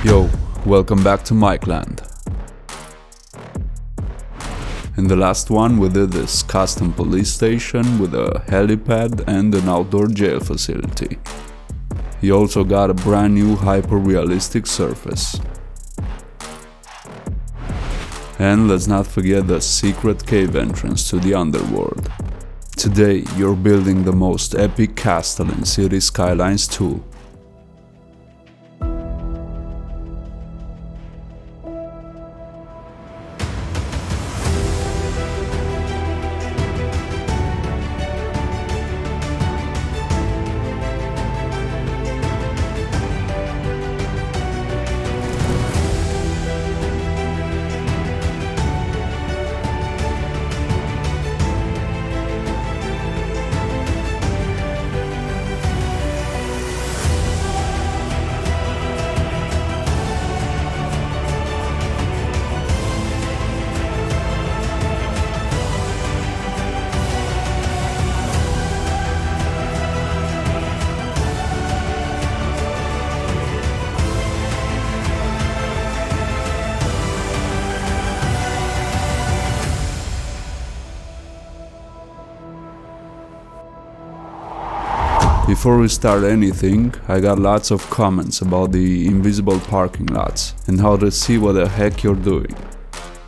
Yo, welcome back to Mikeland. In the last one we did this custom police station with a helipad and an outdoor jail facility. You also got a brand new hyper-realistic surface. And let's not forget the secret cave entrance to the underworld. Today you're building the most epic castle in City Skylines 2. Before we start anything, I got lots of comments about the invisible parking lots and how to see what the heck you're doing.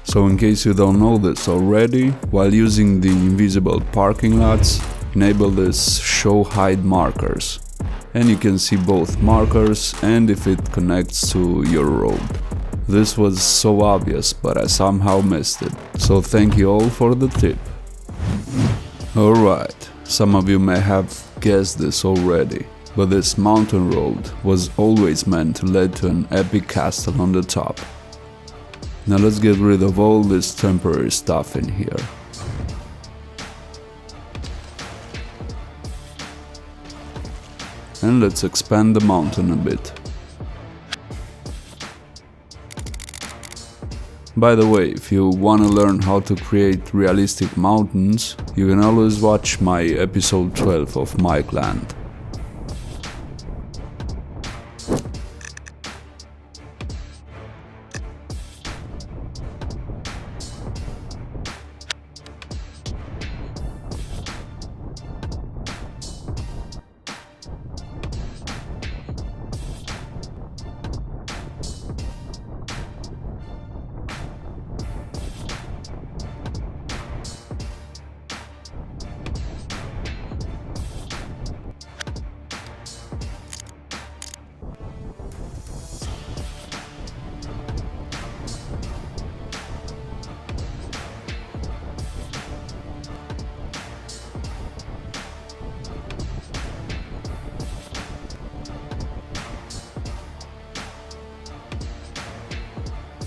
So in case you don't know this already, while using the invisible parking lots, enable this show hide markers. And you can see both markers and if it connects to your road. This was so obvious, but I somehow missed it. So thank you all for the tip. Alright, some of you may have guessed this already, but this mountain road was always meant to lead to an epic castle on the top. Now let's get rid of all this temporary stuff in here. And let's expand the mountain a bit. By the way, if you want to learn how to create realistic mountains, you can always watch my episode 12 of Mikeland.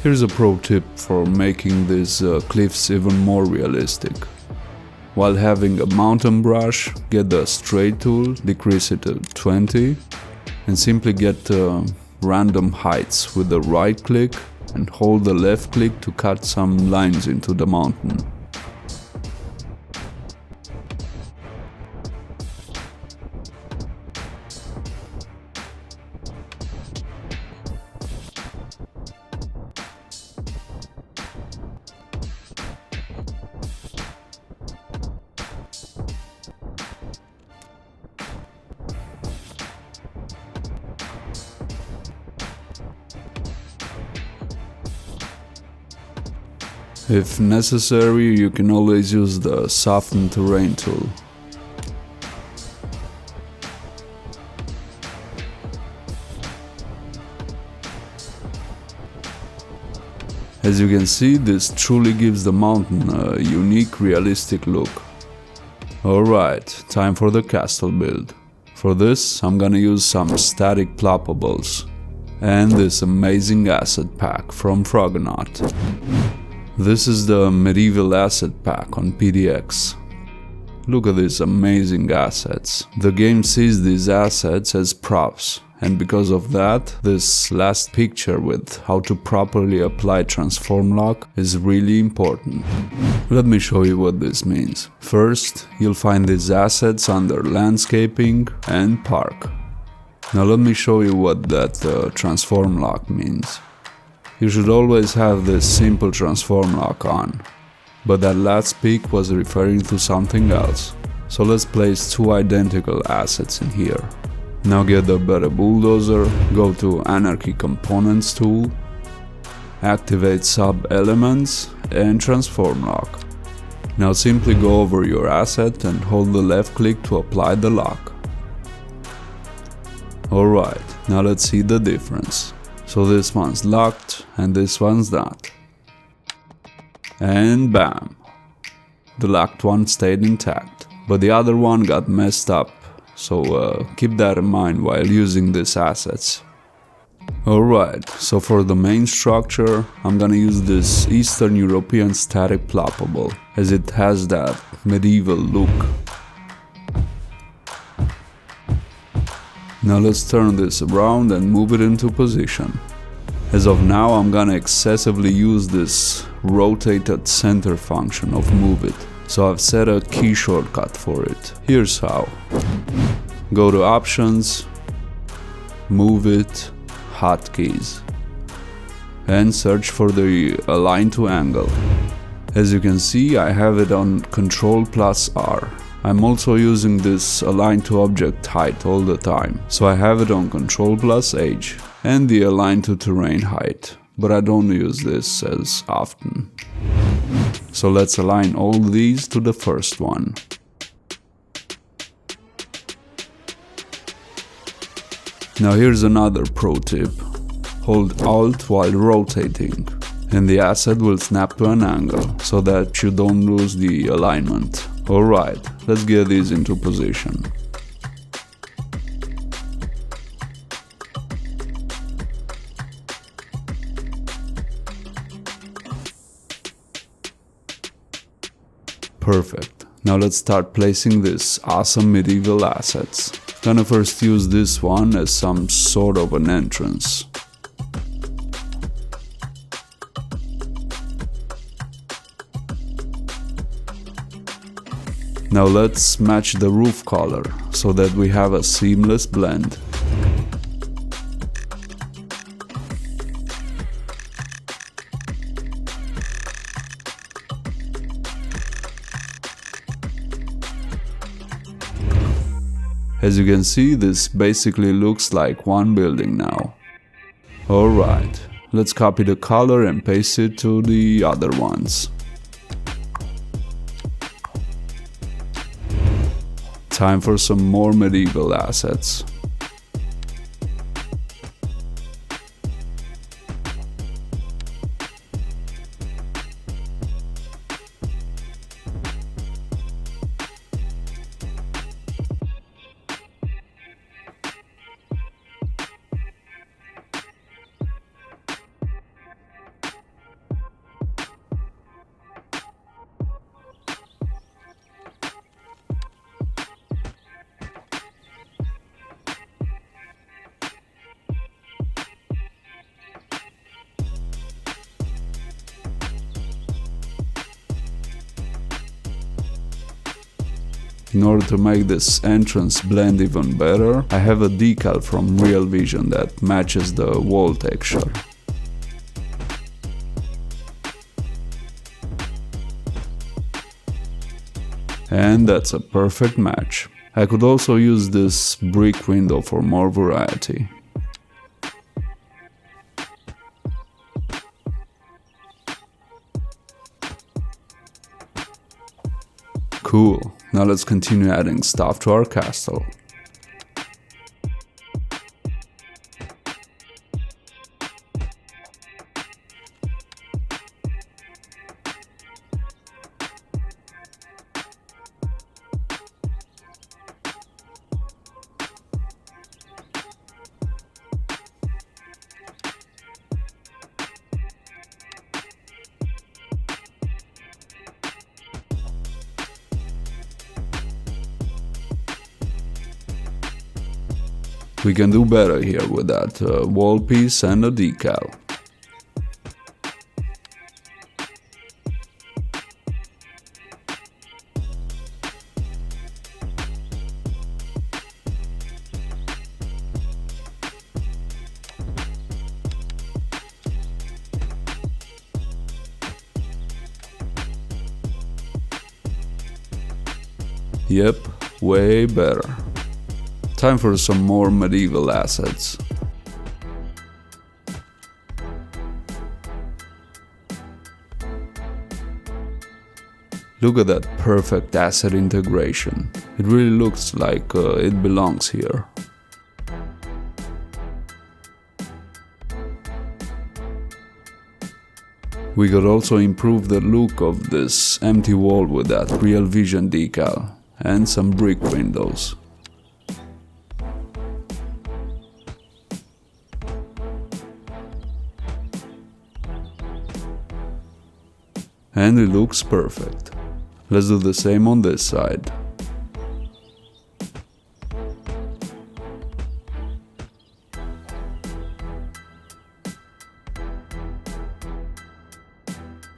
Here's a pro tip for making these cliffs even more realistic. While having a mountain brush, get the straight tool, decrease it to 20 and simply get random heights with the right click and hold the left click to cut some lines into the mountain. If necessary, you can always use the soften terrain tool. As you can see, this truly gives the mountain a unique, realistic look. Alright, time for the castle build. For this, I'm gonna use some static ploppables and this amazing asset pack from Frognaut. This is the medieval asset pack on PDX. Look at these amazing assets. The game sees these assets as props, and because of that, this last picture with how to properly apply transform lock is really important. Let me show you what this means. First, you'll find these assets under landscaping and park. Now let me show you what that transform lock means. You should always have this simple transform lock on, but that last peak was referring to something else. So let's place two identical assets in here. Now get the better bulldozer, go to Anarchy Components tool, activate sub elements and transform lock. Now simply go over your asset and hold the left click to apply the lock. Alright, now let's see the difference. So this one's locked and this one's not. And bam! The locked one stayed intact, but the other one got messed up, so keep that in mind while using these assets. Alright, so for the main structure, I'm gonna use this Eastern European static ploppable, as it has that medieval look. Now let's turn this around and move it into position. As of now, I'm gonna excessively use this rotate at center function of move it, so I've set a key shortcut for it. Here's how. Go to Options, Move It, Hotkeys, and search for the Align to Angle. As you can see, I have it on Ctrl+R. I'm also using this Align to Object Height all the time, so I have it on Ctrl+H and the Align to Terrain Height, but I don't use this as often. So let's align all these to the first one. Now here's another pro tip. Hold Alt while rotating, and the asset will snap to an angle, so that you don't lose the alignment. Alright, let's get these into position. Perfect. Now let's start placing these awesome medieval assets. Gonna first use this one as some sort of an entrance. Now let's match the roof color, so that we have a seamless blend. As you can see, this basically looks like one building now. Alright, let's copy the color and paste it to the other ones. Time for some more medieval assets. In order to make this entrance blend even better, I have a decal from Real Vision that matches the wall texture. And that's a perfect match. I could also use this brick window for more variety. Cool. Now let's continue adding stuff to our castle. We can do better here with that wall piece and a decal. Yep, way better. Time for some more medieval assets. Look at that perfect asset integration. It really looks like it belongs here. We could also improve the look of this empty wall with that Real Vision decal and some brick windows. And it looks perfect. Let's do the same on this side.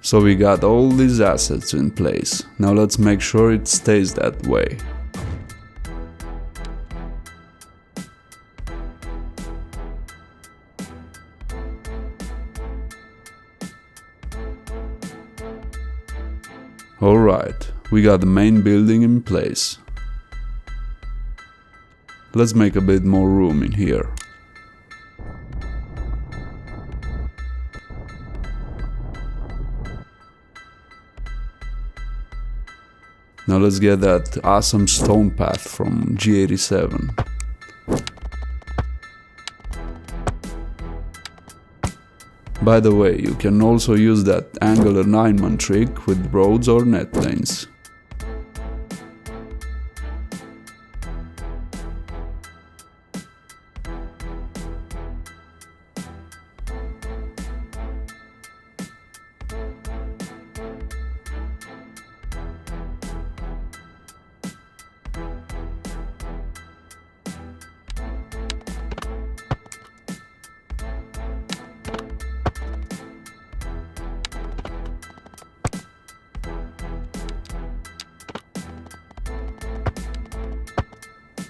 So we got all these assets in place. Now let's make sure it stays that way. Alright, we got the main building in place. Let's make a bit more room in here. Now let's get that awesome stone path from G87. By the way, you can also use that angle alignment trick with roads or net lanes.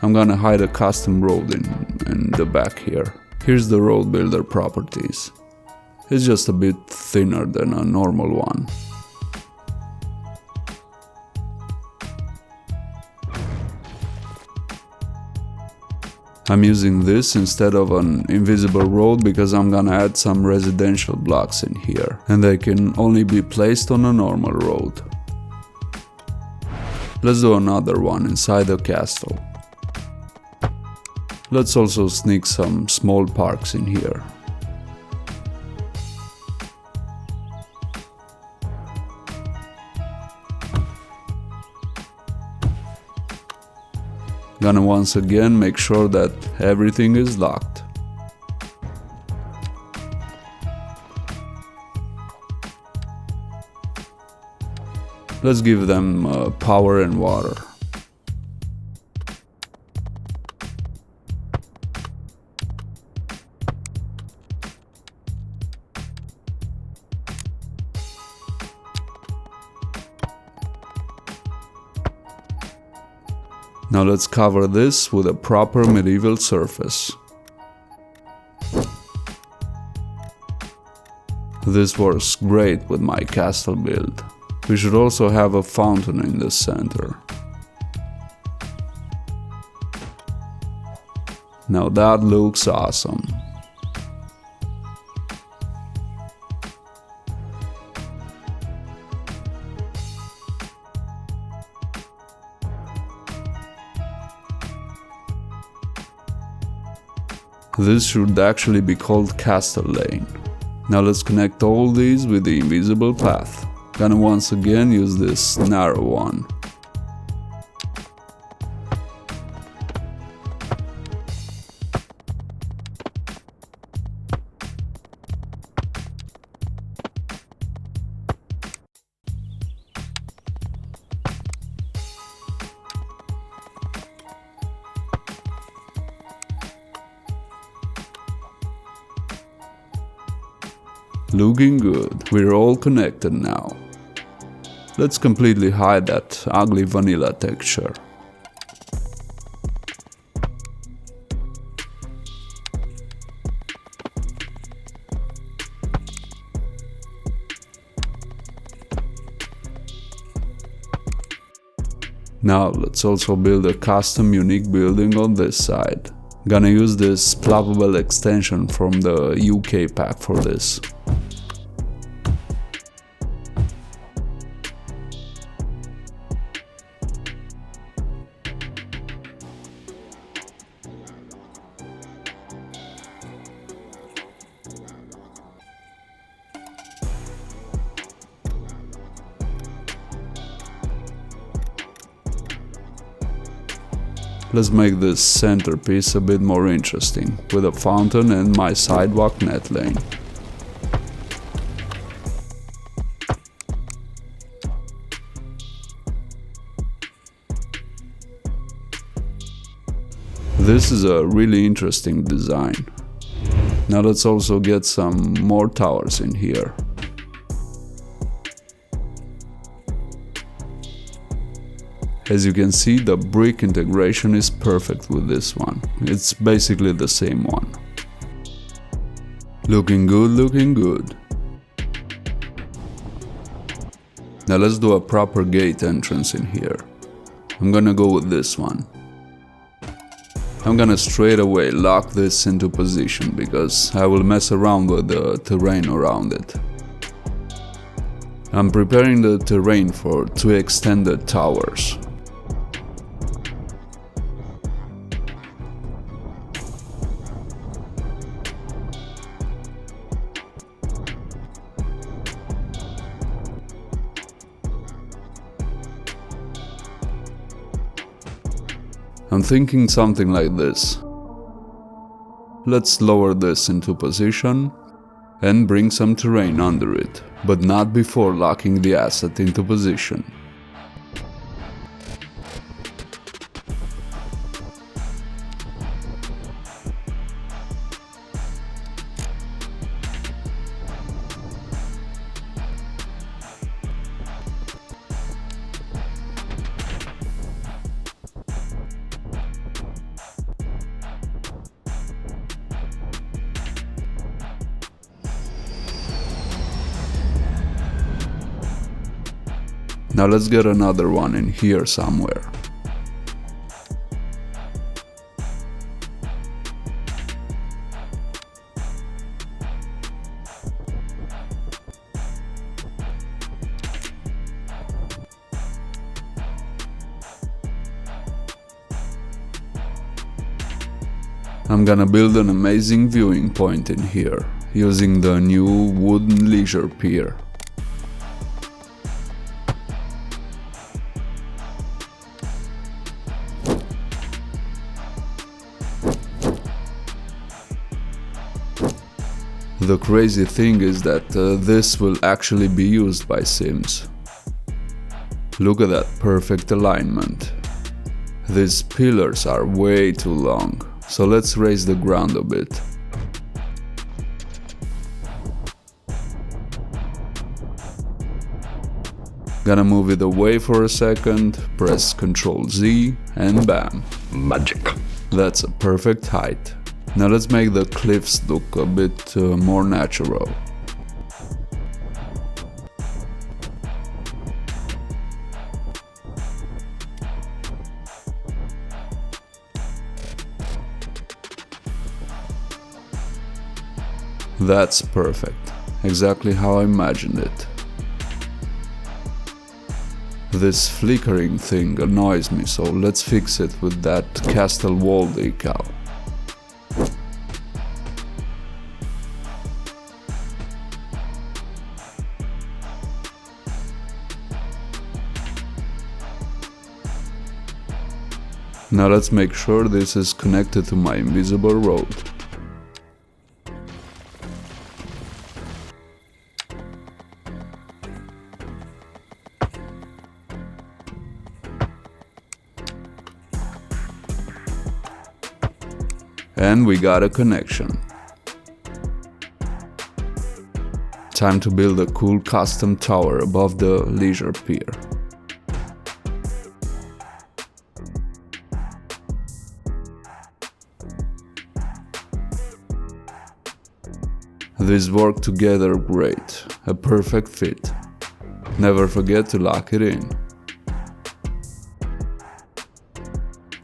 I'm gonna hide a custom road in the back here. Here's the road builder properties. It's just a bit thinner than a normal one. I'm using this instead of an invisible road because I'm gonna add some residential blocks in here, and they can only be placed on a normal road. Let's do another one inside the castle. Let's also sneak some small parks in here. Gonna once again make sure that everything is locked. Let's give them power and water. Now let's cover this with a proper medieval surface. This works great with my castle build. We should also have a fountain in the center. Now that looks awesome. This should actually be called Castle Lane. Now let's connect all these with the invisible path. Gonna once again use this narrow one. Looking good. We're all connected now. Let's completely hide that ugly vanilla texture. Now let's also build a custom unique building on this side. Gonna use this ploppable extension from the UK pack for this. Let's make this centerpiece a bit more interesting, with a fountain and my sidewalk net lane. This is a really interesting design. Now let's also get some more towers in here. As you can see, the brick integration is perfect with this one. It's basically the same one. Looking good, looking good. Now let's do a proper gate entrance in here. I'm gonna go with this one. I'm gonna straight away lock this into position because I will mess around with the terrain around it. I'm preparing the terrain for two extended towers. I'm thinking something like this. Let's lower this into position and bring some terrain under it, but not before locking the asset into position. Now let's get another one in here somewhere. I'm gonna build an amazing viewing point in here, using the new wooden leisure pier. The crazy thing is that this will actually be used by Sims. Look at that perfect alignment. These pillars are way too long, so let's raise the ground a bit. Gonna move it away for a second, press Ctrl Z and bam. Magic. That's a perfect height. Now let's make the cliffs look a bit more natural. That's perfect, exactly how I imagined it. This flickering thing annoys me, so let's fix it with that castle wall decal. Now let's make sure this is connected to my invisible road. And we got a connection. Time to build a cool custom tower above the leisure pier. These work together great, a perfect fit. Never forget to lock it in.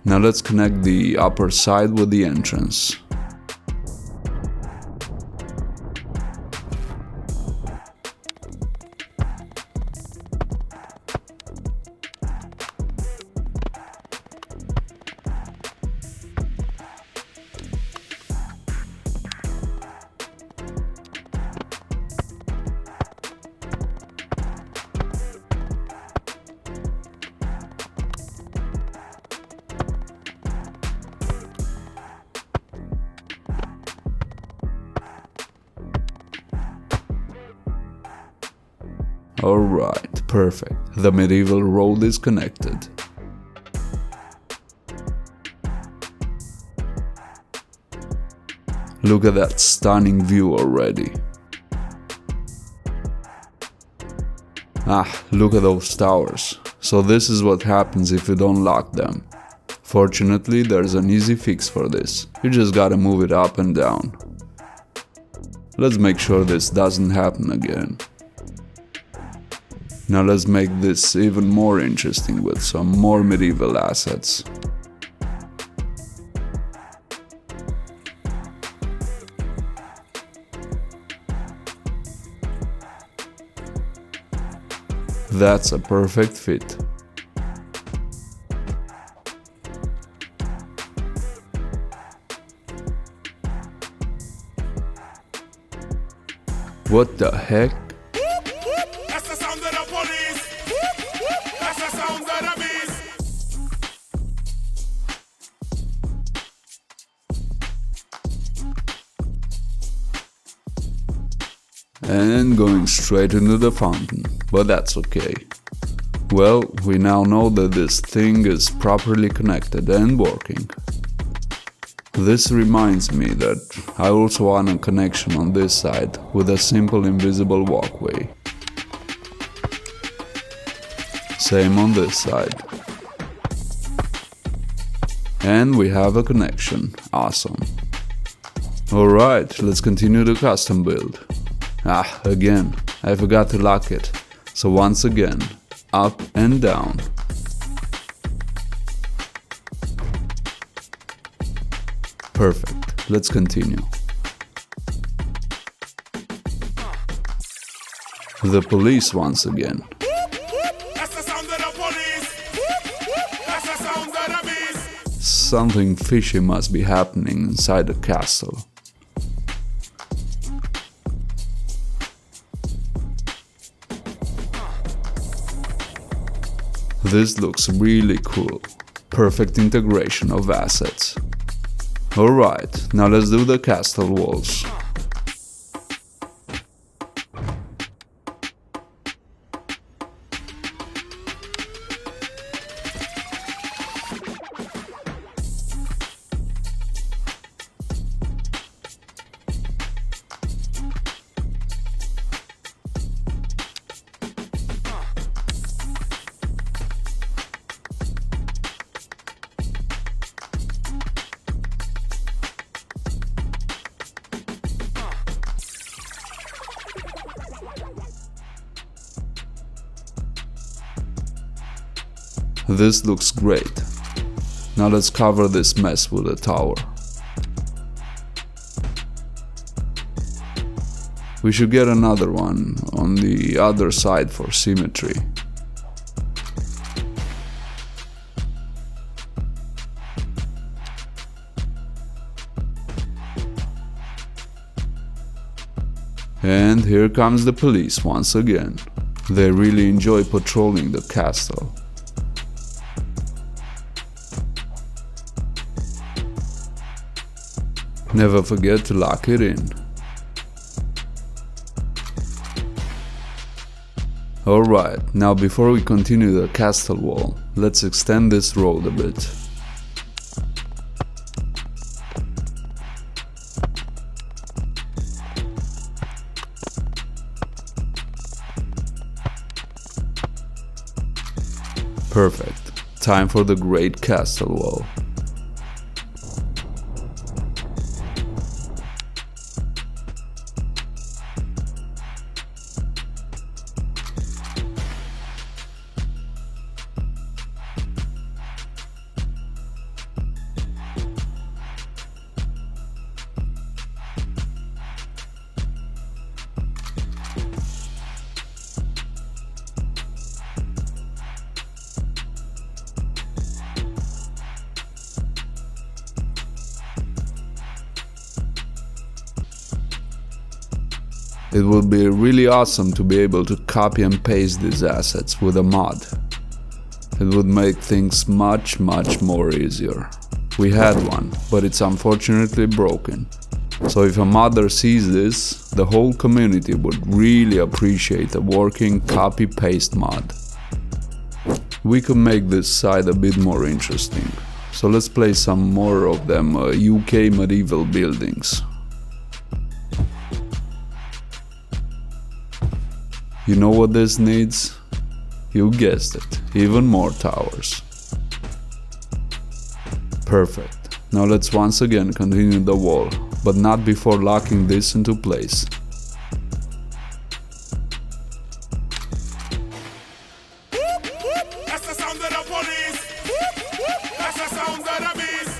Now let's connect the upper side with the entrance. Alright, perfect. The medieval road is connected. Look at that stunning view already. Ah, look at those towers. So this is what happens if you don't lock them. Fortunately, there's an easy fix for this. You just gotta move it up and down. Let's make sure this doesn't happen again. Now let's make this even more interesting with some more medieval assets. That's a perfect fit. What the heck? That's the sound of the police. That's the sound of the beast. And going straight into the fountain, but that's okay. Well, we now know that this thing is properly connected and working. This reminds me that I also want a connection on this side with a simple invisible walkway. Same on this side. And we have a connection. Awesome. Alright, let's continue the custom build. Ah, again, I forgot to lock it. So once again, up and down. Perfect, let's continue. The police once again. That's the sound of the police. That's the sound of the beast. Something fishy must be happening inside the castle. This looks really cool. Perfect integration of assets. Alright, now let's do the castle walls. This looks great. Now let's cover this mess with a tower. We should get another one on the other side for symmetry. And here comes the police once again. They really enjoy patrolling the castle. Never forget to lock it in. Alright, now before we continue the castle wall, let's extend this road a bit. Perfect. Time for the great castle wall. It would be really awesome to be able to copy and paste these assets with a mod. It would make things much more easier. We had one, but it's unfortunately broken. So if a modder sees this, the whole community would really appreciate a working copy-paste mod. We could make this side a bit more interesting. So let's place some more of them UK medieval buildings. You know what this needs? You guessed it, even more towers. Perfect. Now let's once again continue the wall, but not before locking this into place. That's the sound of the police. That's the sound of the beast.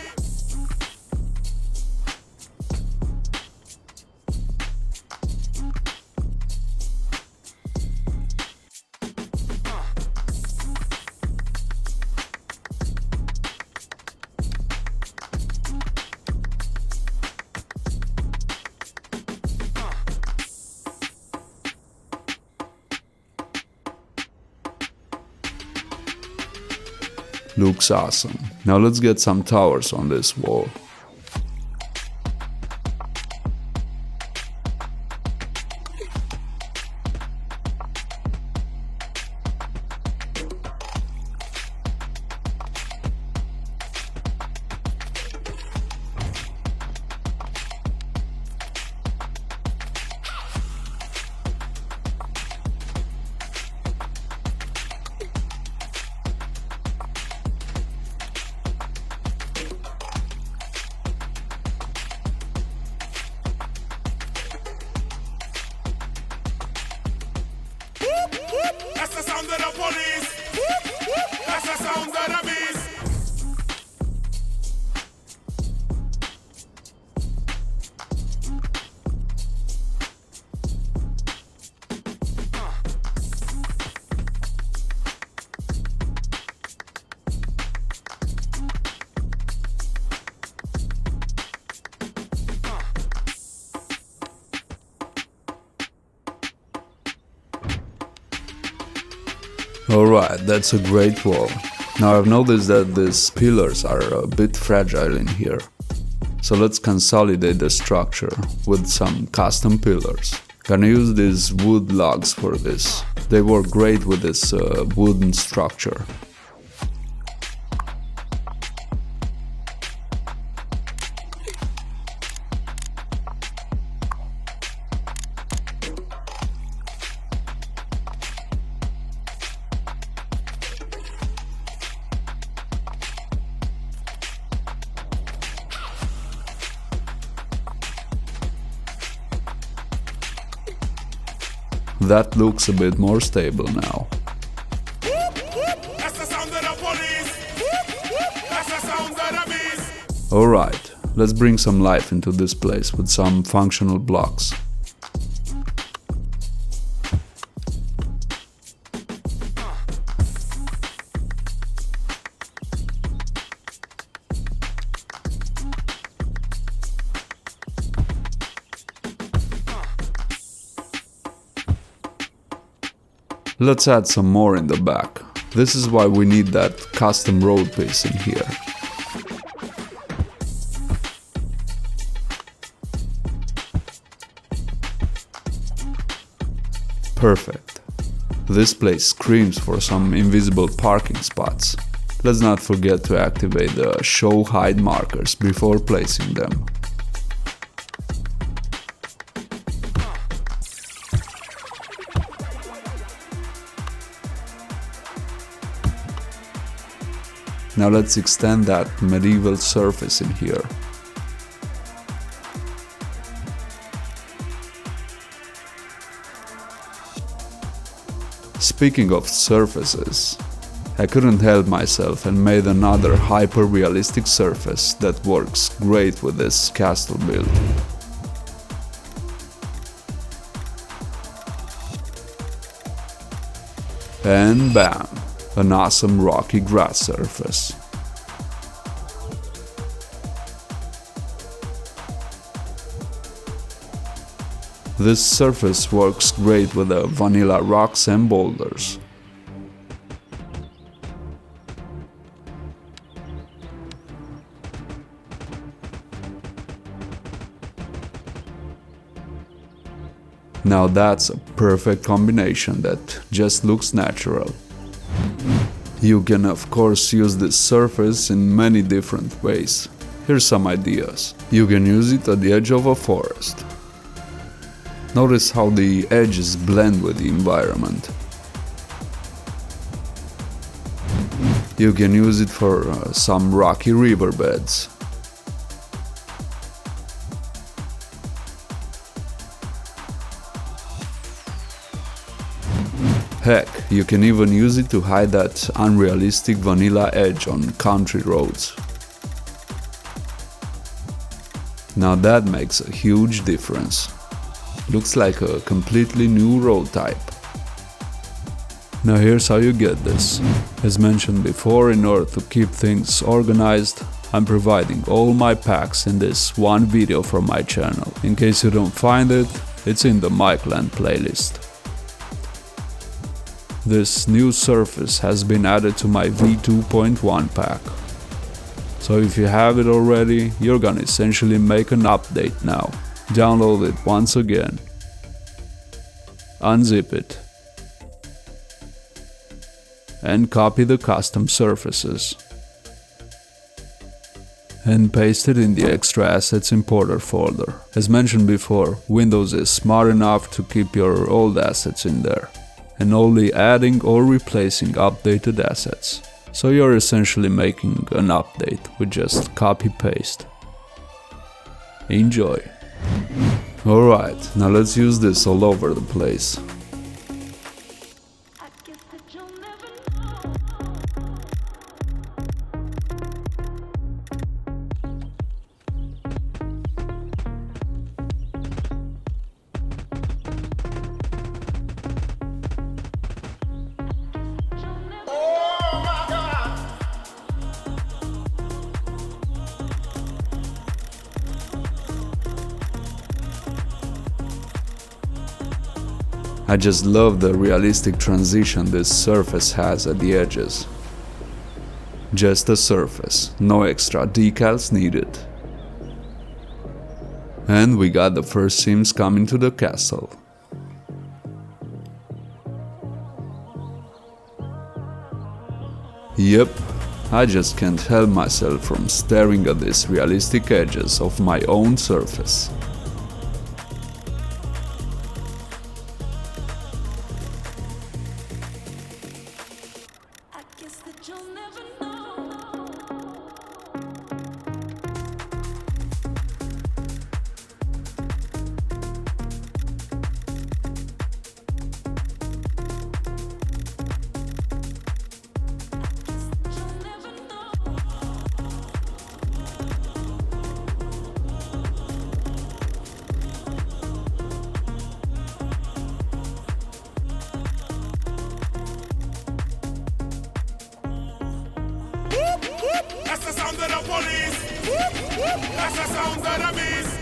Looks awesome. Now let's get some towers on this wall. That's the sound of the police. That's the sound of the beast. Alright, that's a great wall. Now I've noticed that these pillars are a bit fragile in here. So let's consolidate the structure with some custom pillars. Gonna use these wood logs for this. They work great with this wooden structure. That looks a bit more stable now. That's the sound of the police. That's the sound of the beast. Alright, let's bring some life into this place with some functional blocks. Let's add some more in the back. This is why we need that custom road piece in here. Perfect. This place screams for some invisible parking spots. Let's not forget to activate the show hide markers before placing them. Now let's extend that medieval surface in here. Speaking of surfaces, I couldn't help myself and made another hyper-realistic surface that works great with this castle build. And bam! An awesome rocky grass surface. This surface works great with the vanilla rocks and boulders. Now that's a perfect combination that just looks natural. You can of course use this surface in many different ways. Here's some ideas. You can use it at the edge of a forest. Notice how the edges blend with the environment. You can use it for some rocky riverbeds. Heck, you can even use it to hide that unrealistic vanilla edge on country roads. Now that makes a huge difference. Looks like a completely new road type. Now here's how you get this. As mentioned before, in order to keep things organized, I'm providing all my packs in this one video from my channel. In case you don't find it, it's in the Mikeland playlist. This new surface has been added to my V2.1 pack. So if you have it already, you're gonna essentially make an update now. Download it once again. Unzip it. And copy the custom surfaces. And paste it in the extra assets importer folder. As mentioned before, Windows is smart enough to keep your old assets in there, and only adding or replacing updated assets. So you're essentially making an update with just copy-paste. Enjoy! Alright, now let's use this all over the place. I just love the realistic transition this surface has at the edges. Just a surface, no extra decals needed. And we got the first seams coming to the castle. Yep, I just can't help myself from staring at these realistic edges of my own surface. That's the sound of the police. That's the sound of the beast.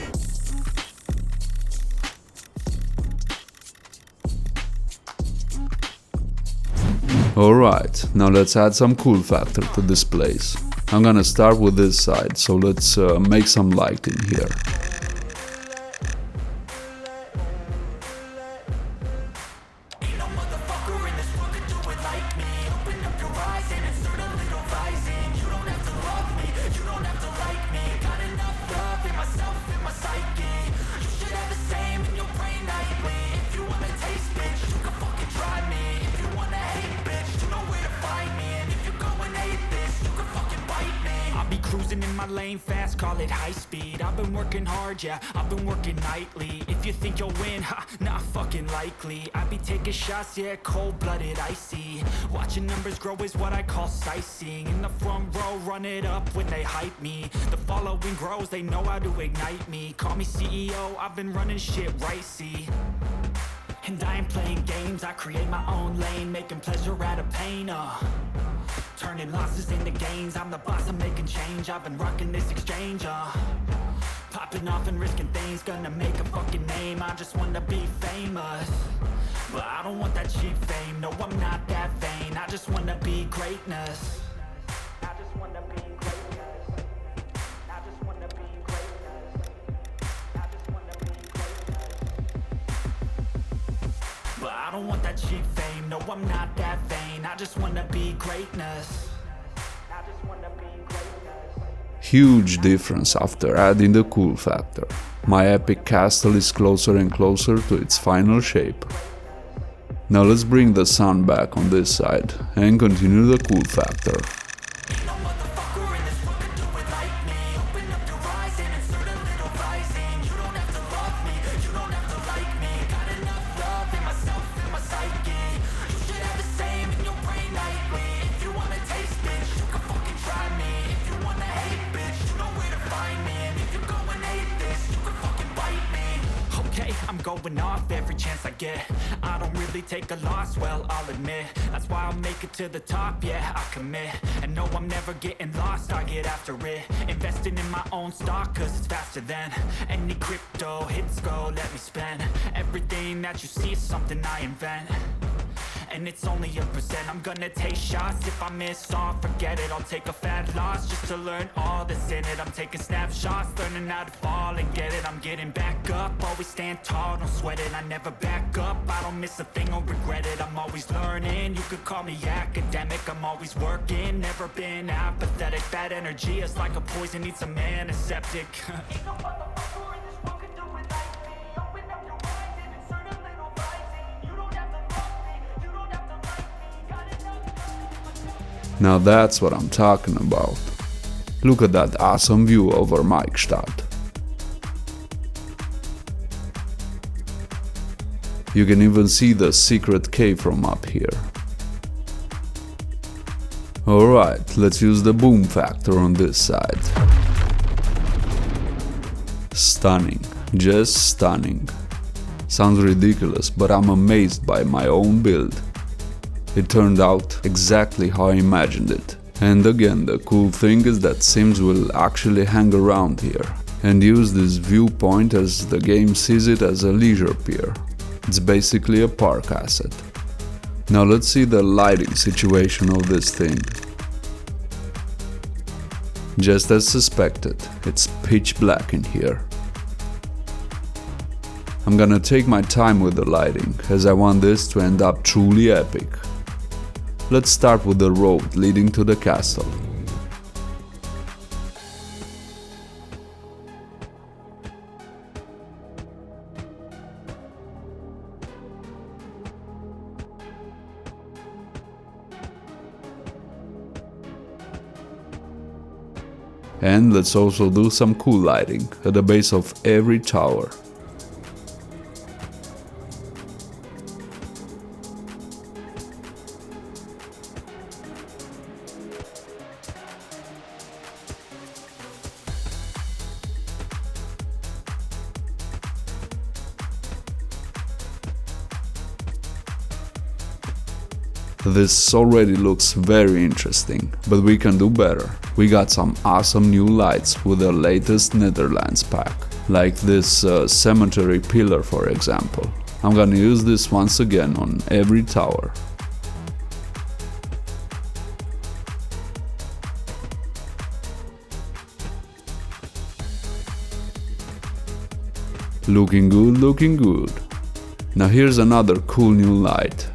Alright, now let's add some cool factor to this place. I'm gonna start with this side, so let's make some lighting here. Cruising in my lane fast, call it high speed. I've been working hard, yeah, I've been working nightly. If you think you'll win, ha, not fucking likely. I be taking shots, yeah, cold-blooded, icy. Watching numbers grow is what I call sightseeing. In the front row, run it up when they hype me. The following grows, they know how to ignite me. Call me CEO, I've been running shit right, see. And I ain't playing games, I create my own lane, making pleasure out of pain, turning losses into gains, I'm the boss, I'm making change, I've been rocking this exchange, Pop Popping off and risking things, gonna make a fucking name. I just wanna be famous, but I don't want that cheap fame. No, I'm not that vain. I just wanna be greatness. I just wanna be greatness. I just wanna be greatness. I just wanna be greatness. But I don't want that cheap fame. No, I'm not that vain. I just wanna be greatness. I just wanna be greatness. Huge difference after adding the cool factor. My epic castle is closer and closer to its final shape. Now let's bring the sun back on this side and continue the cool factor. Ain't no motherfucker in this world could do it like me. Open up your eyes and insert a little rising. You don't have to love me, you don't have to like me. Got enough love in myself and my psyche. You should have the same in your brain nightly. If you wanna taste, bitch, you can fucking try me. If you wanna hate, bitch, you know where to find me. And if you go and hate this, you can fucking bite me. Okay, I'm going off every chance I get. I don't really take a loss, well, I'll admit. That's why I'll make it to the top, yeah, I commit. And no, I'm never getting lost, I get after it. Investing in my own stock, cause it's faster than any crypto hits go, let me spend. Everything that you see is something I invent, and it's only a percent. I'm gonna take shots, if I miss all, forget it. I'll take a fat loss just to learn all that's in it. I'm taking snapshots, learning how to fall and get it. I'm getting back up, always stand tall, don't sweat it. I never back up, I don't miss a thing or regret it. I'm always learning, you could call me academic. I'm always working, never been apathetic. Bad energy is like a poison, needs some antiseptic. Ain't no motherfucker in this world could do it like me. Open up your eyes and insert a little rising. You don't have to love me, you don't have to like me. Got enough. Now that's what I'm talking about. Look at that awesome view over Mikeland. You can even see the secret cave from up here. Alright, let's use the boom factor on this side. Stunning, just stunning. Sounds ridiculous, but I'm amazed by my own build. It turned out exactly how I imagined it. And again, the cool thing is that Sims will actually hang around here and use this viewpoint as the game sees it as a leisure pier. It's basically a park asset. Now let's see the lighting situation of this thing. Just as suspected, it's pitch black in here. I'm gonna take my time with the lighting, as I want this to end up truly epic. Let's start with the road leading to the castle. And let's also do some cool lighting at the base of every tower. This already looks very interesting, but we can do better. We got some awesome new lights with the latest Netherlands pack, like this cemetery pillar for example. I'm gonna use this once again on every tower. Looking good, looking good. Now here's another cool new light.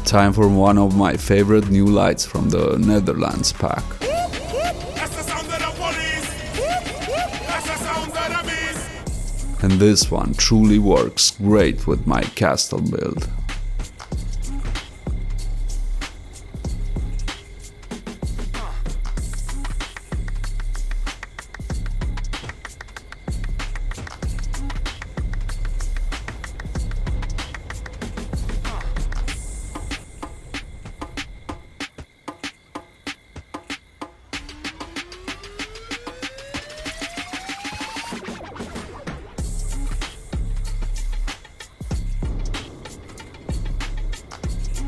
Time for one of my favorite new lights from the Netherlands pack. That's the sound of the police. That's the sound of the beast. And this one truly works great with my castle build.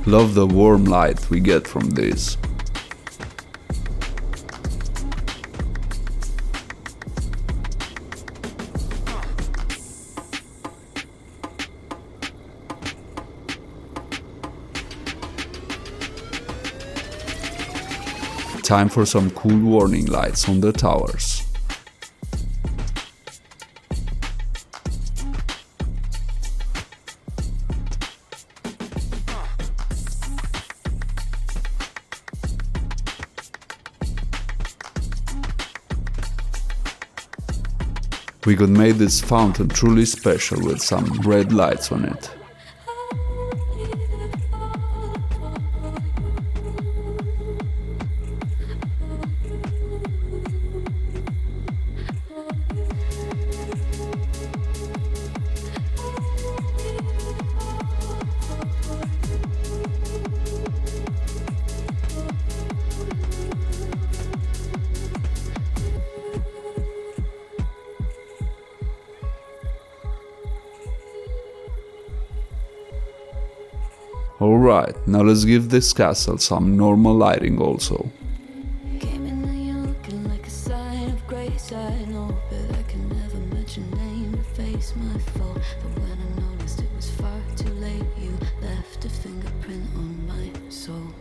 Love the warm light we get from this. Time for some cool warning lights on the towers. We could make this fountain truly special with some red lights on it. Alright, now let's give this castle some normal lighting also. Came in and you're looking like a sign of grace. I know, but I can never mention name to face my fault. But when I noticed it was far too late, you left a fingerprint on my soul.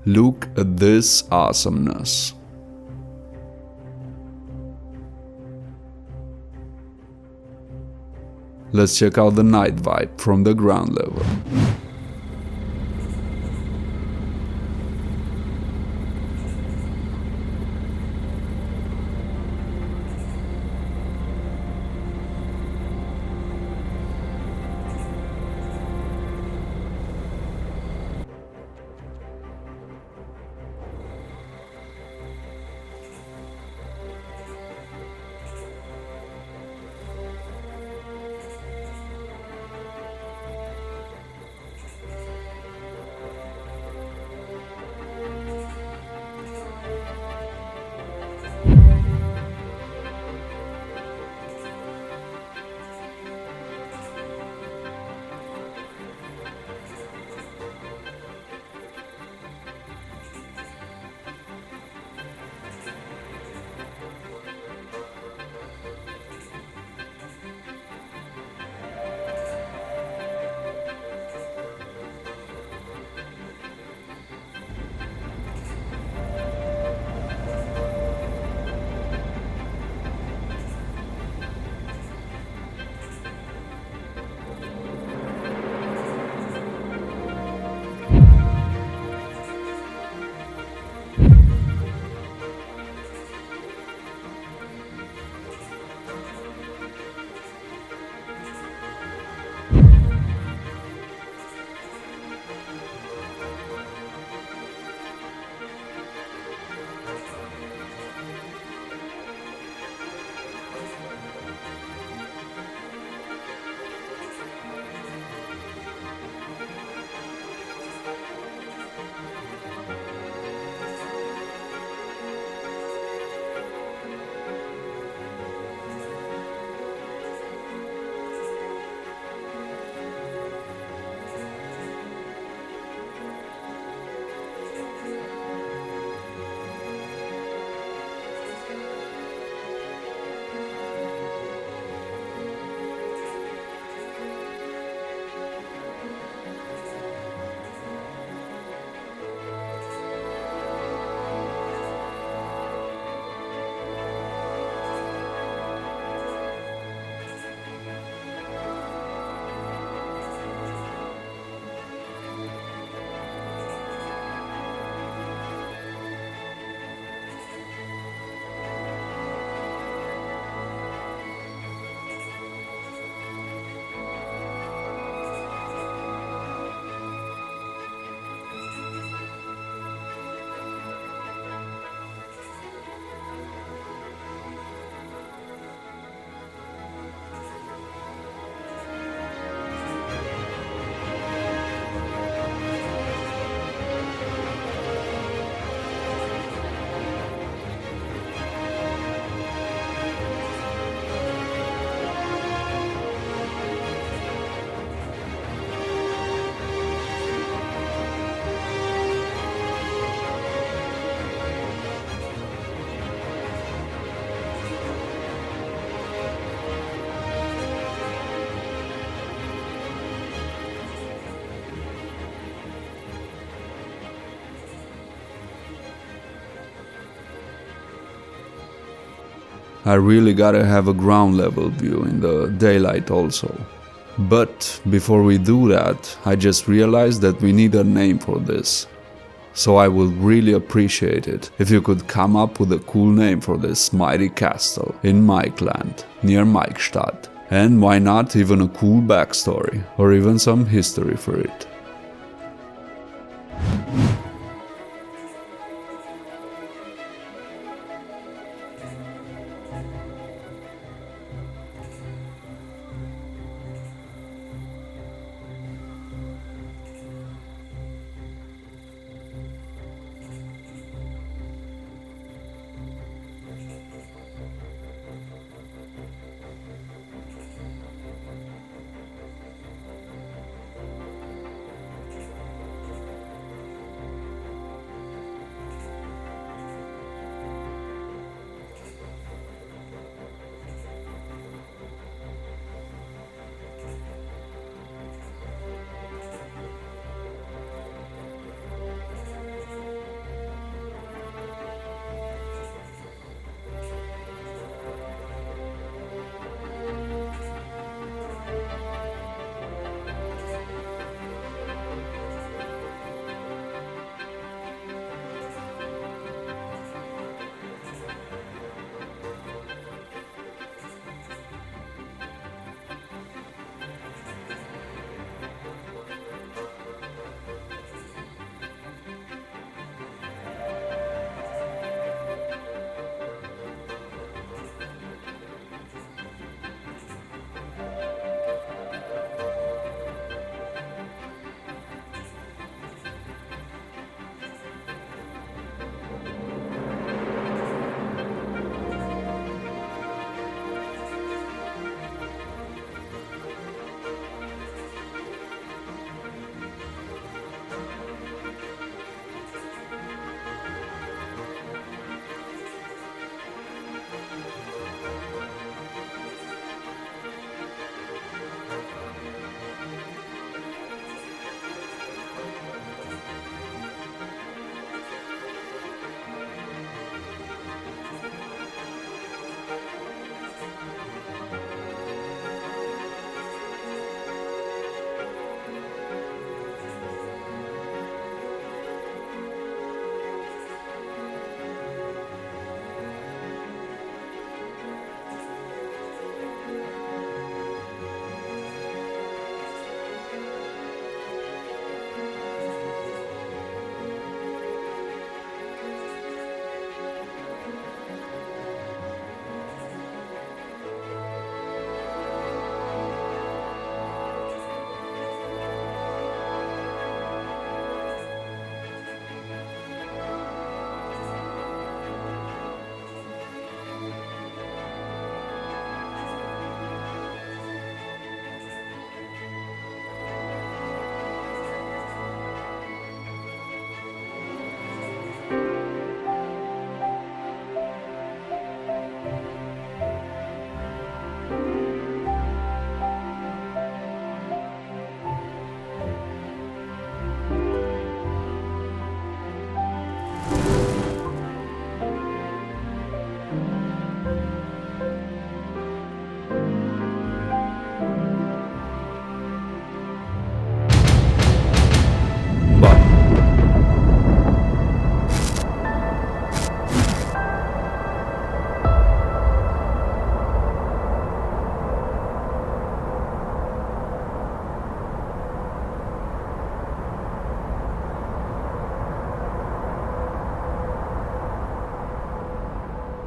Look at this awesomeness. Let's check out the night vibe from the ground level. I really gotta have a ground level view in the daylight also. But before we do that, I just realized that we need a name for this. So I would really appreciate it if you could come up with a cool name for this mighty castle in Mikeland, near Mikeland. And why not even a cool backstory, or even some history for it.